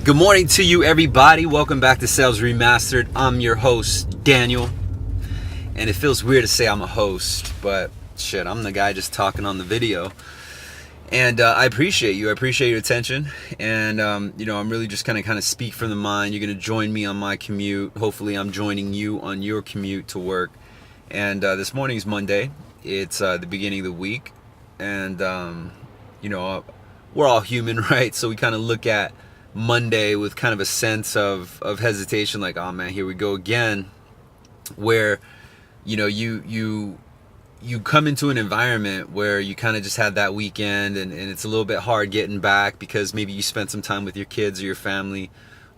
Good morning to you, everybody. Welcome back to Sales Remastered. I'm your host, Daniel. And it feels weird to say I'm a host, but shit, I'm the guy just talking on the video. And I appreciate you. I appreciate your attention. And, I'm really just kind of speak from the mind. You're going to join me on my commute. Hopefully, I'm joining you on your commute to work. And this morning's Monday. It's the beginning of the week. And, we're all human, right? So we kind of look at Monday with kind of a sense of hesitation, like, oh man, here we go again, where you come into an environment where you kind of just had that weekend and it's a little bit hard getting back because maybe you spent some time with your kids or your family,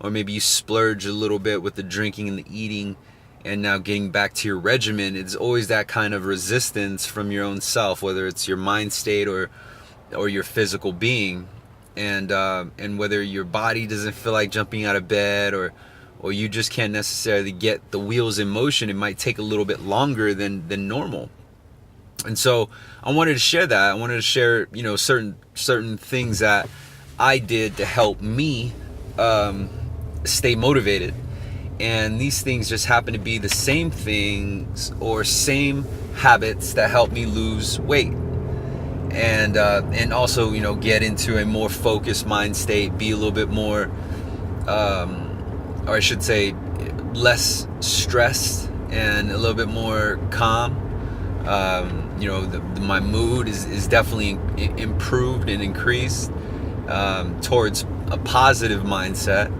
or maybe you splurge a little bit with the drinking and the eating, and now getting back to your regimen, it's always that kind of resistance from your own self, whether it's your mind state or your physical being. And whether your body doesn't feel like jumping out of bed or you just can't necessarily get the wheels in motion, it might take a little bit longer than normal. And so I wanted to share that. I wanted to share, certain things that I did to help me stay motivated. And these things just happen to be the same things or same habits that help me lose weight. And also, get into a more focused mind state, be a little bit more, or I should say, less stressed and a little bit more calm. My mood is definitely improved and increased towards a positive mindset.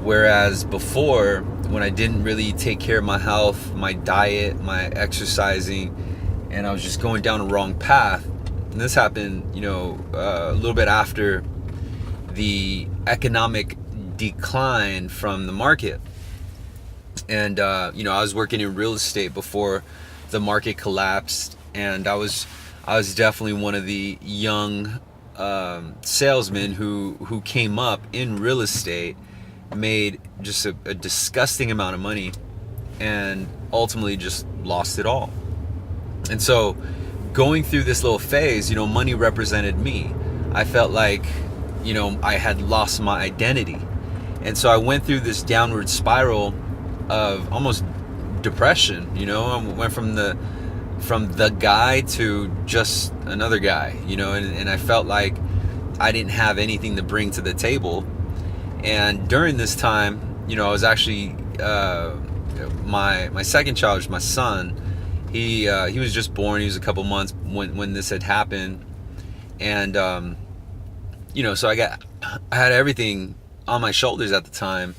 Whereas before, when I didn't really take care of my health, my diet, my exercising, and I was just going down a wrong path. And this happened, a little bit after the economic decline from the market. And, I was working in real estate before the market collapsed. And I was definitely one of the young salesmen who came up in real estate, made just a disgusting amount of money, and ultimately just lost it all. And so going through this little phase, money represented me. I felt like, I had lost my identity. And so I went through this downward spiral of almost depression. I went from the guy to just another guy, and I felt like I didn't have anything to bring to the table. And during this time, I was actually, my second child was my son. He was just born. He was a couple months when this had happened, and so I had everything on my shoulders at the time,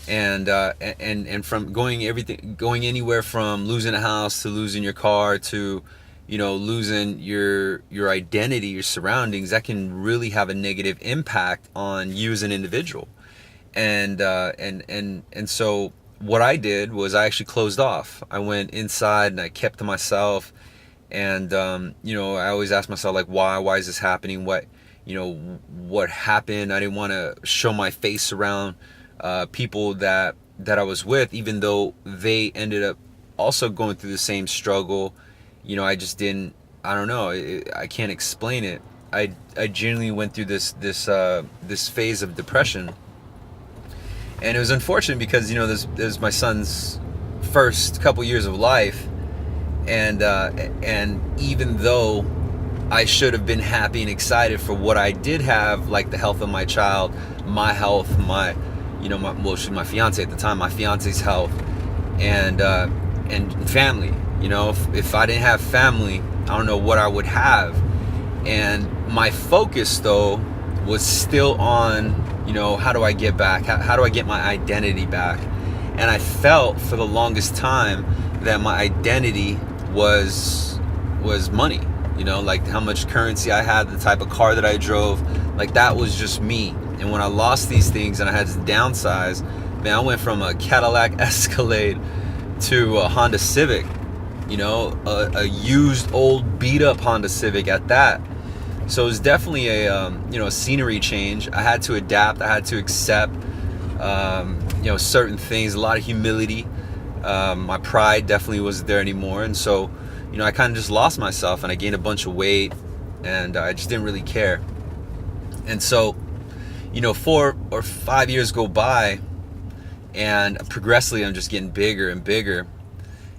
and from going anywhere from losing a house to losing your car to losing your identity, your surroundings, that can really have a negative impact on you as an individual, and so what I did was I actually closed off. I went inside and I kept to myself. And, I always ask myself, like, why is this happening? What happened? I didn't want to show my face around people that I was with, even though they ended up also going through the same struggle. I just didn't, I don't know. I can't explain it. I genuinely went through this phase of depression. And it was unfortunate because, this was my son's first couple years of life. And even though I should have been happy and excited for what I did have, like the health of my child, my health, my fiance at the time, my fiance's health, and family. If I didn't have family, I don't know what I would have. And my focus, though, was still on, how do I get back? How do I get my identity back? And I felt for the longest time that my identity was money, like how much currency I had, the type of car that I drove, like that was just me. And when I lost these things and I had to downsize, man, I went from a Cadillac Escalade to a Honda Civic, a used old beat up Honda Civic at that. So it was definitely a scenery change. I had to adapt. I had to accept, certain things. A lot of humility. My pride definitely wasn't there anymore, and so, I kind of just lost myself, and I gained a bunch of weight, and I just didn't really care. And so, for or 5 years go by, and progressively I'm just getting bigger and bigger.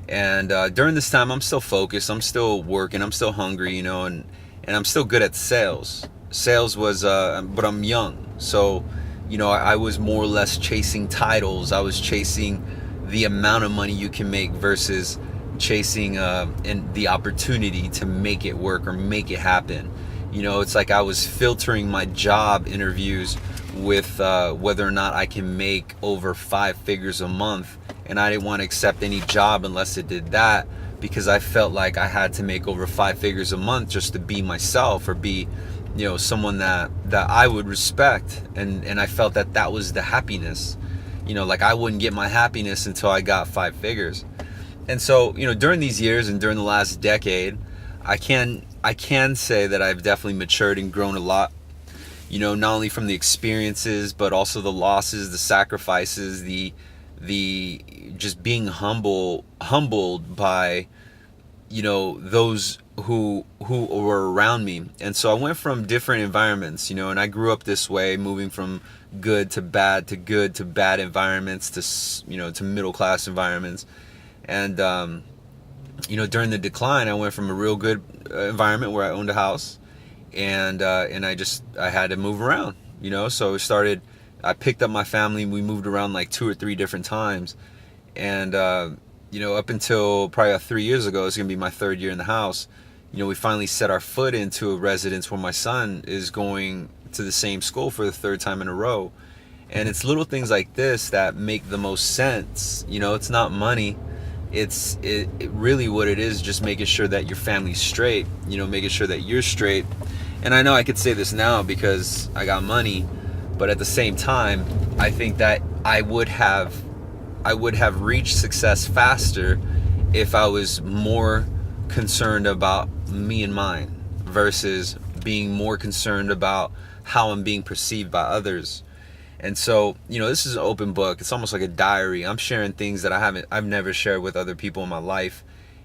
And during this time, I'm still focused, I'm still working, I'm still hungry, you know, and I'm still good at sales. Sales was, but I'm young, so you know, I was more or less chasing titles. I was chasing the amount of money you can make versus chasing and the opportunity to make it work or make it happen. You know, it's like I was filtering my job interviews with whether or not I can make over 5 figures a month, and I didn't want to accept any job unless it did that, because I felt like I had to make over 5 figures a month just to be myself, or be, you know, someone that I would respect, and I felt that that was the happiness. You know, like I wouldn't get my happiness until I got 5 figures. And so, you know, during these years and during the last decade, I can say that I've definitely matured and grown a lot. You know, not only from the experiences, but also the losses, the sacrifices, the just being humbled by, you know, those who were around me. And so I went from different environments, you know, and I grew up this way, moving from good to bad environments to, you know, to middle class environments. And you know, during the decline, I went from a real good environment where I owned a house, and I had to move around, you know. So I picked up my family, we moved around like 2 or 3 different times, and you know, up until probably 3 years ago, it's gonna be my 3rd year in the house. You know, we finally set our foot into a residence where my son is going to the same school for the 3rd time in a row. And it's little things like this that make the most sense. You know, it's not money. It really what it is, just making sure that your family's straight, you know, making sure that you're straight. And I know I could say this now because I got money, but at the same time, I think that I would have reached success faster if I was more concerned about me and mine versus being more concerned about how I'm being perceived by others. And so, you know, this is an open book. It's almost like a diary. I'm sharing things that I've never shared with other people in my life,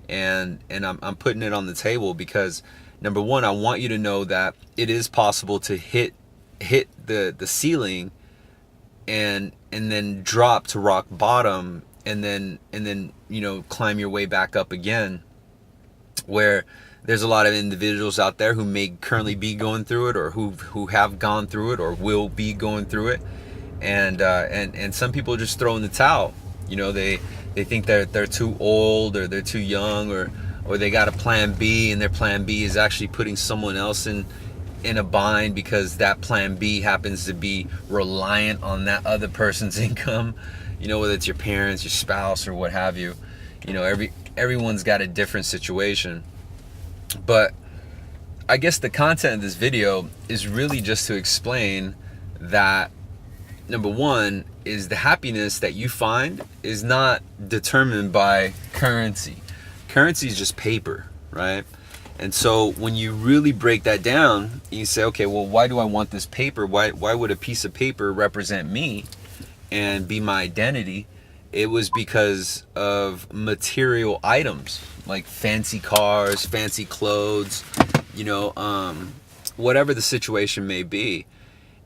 and I'm putting it on the table because, number one, I want you to know that it is possible to hit the ceiling and then drop to rock bottom, and then you know, climb your way back up again. Where there's a lot of individuals out there who may currently be going through it, or who have gone through it, or will be going through it, and some people just throw in the towel. You know, they think they're too old, or they're too young, or they got a plan B, and their plan B is actually putting someone else in a bind because that plan B happens to be reliant on that other person's income. You know, whether it's your parents, your spouse, or what have you. You know, everyone's got a different situation. But I guess the content of this video is really just to explain that, number one, is the happiness that you find is not determined by currency. Currency is just paper, right? And so when you really break that down, you say, okay, well, why do I want this paper? Why would a piece of paper represent me and be my identity? It was because of material items like fancy cars, fancy clothes, you know, whatever the situation may be.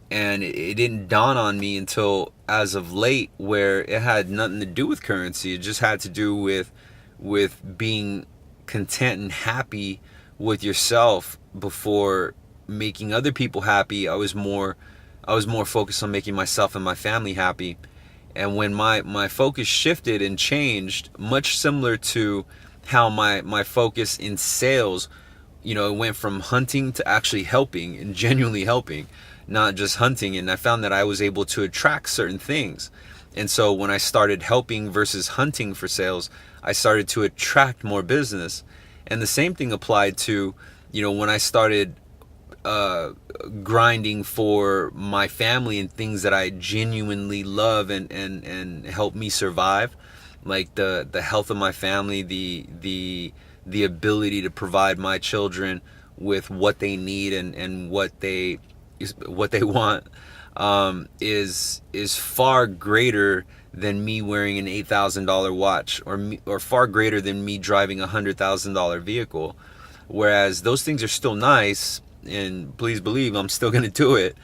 And it didn't dawn on me until as of late, where it had nothing to do with currency. It just had to do with being content and happy with yourself before making other people happy. I was more focused on making myself and my family happy. And when my focus shifted and changed, much similar to how my focus in sales, you know, it went from hunting to actually helping and genuinely helping, not just hunting. And I found that I was able to attract certain things. And so when I started helping versus hunting for sales, I started to attract more business. And the same thing applied to, you know, when I started grinding for my family and things that I genuinely love and help me survive, like the health of my family, the ability to provide my children with what they need and what they want, is far greater than me wearing an $8,000 watch, or far greater than me driving a $100,000 vehicle. Whereas those things are still nice, and please believe I'm still going to do it,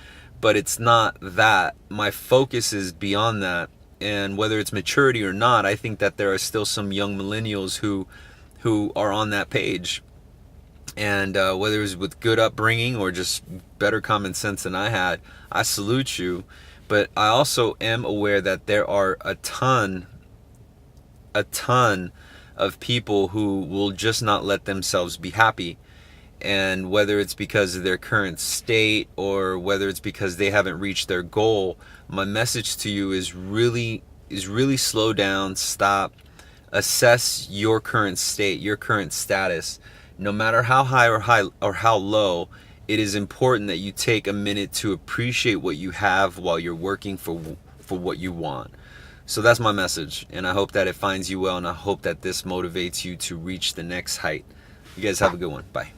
but it's not that. My focus is beyond that. And whether it's maturity or not, I think that there are still some young millennials who are on that page. And whether it's with good upbringing or just better common sense than I had, I salute you. But I also am aware that there are a ton of people who will just not let themselves be happy. And whether it's because of their current state or whether it's because they haven't reached their goal, my message to you is really slow down, stop, assess your current state, your current status. No matter how high or how low, it is important that you take a minute to appreciate what you have while you're working for what you want. So that's my message, and I hope that it finds you well, and I hope that this motivates you to reach the next height. You guys have a good one. Bye.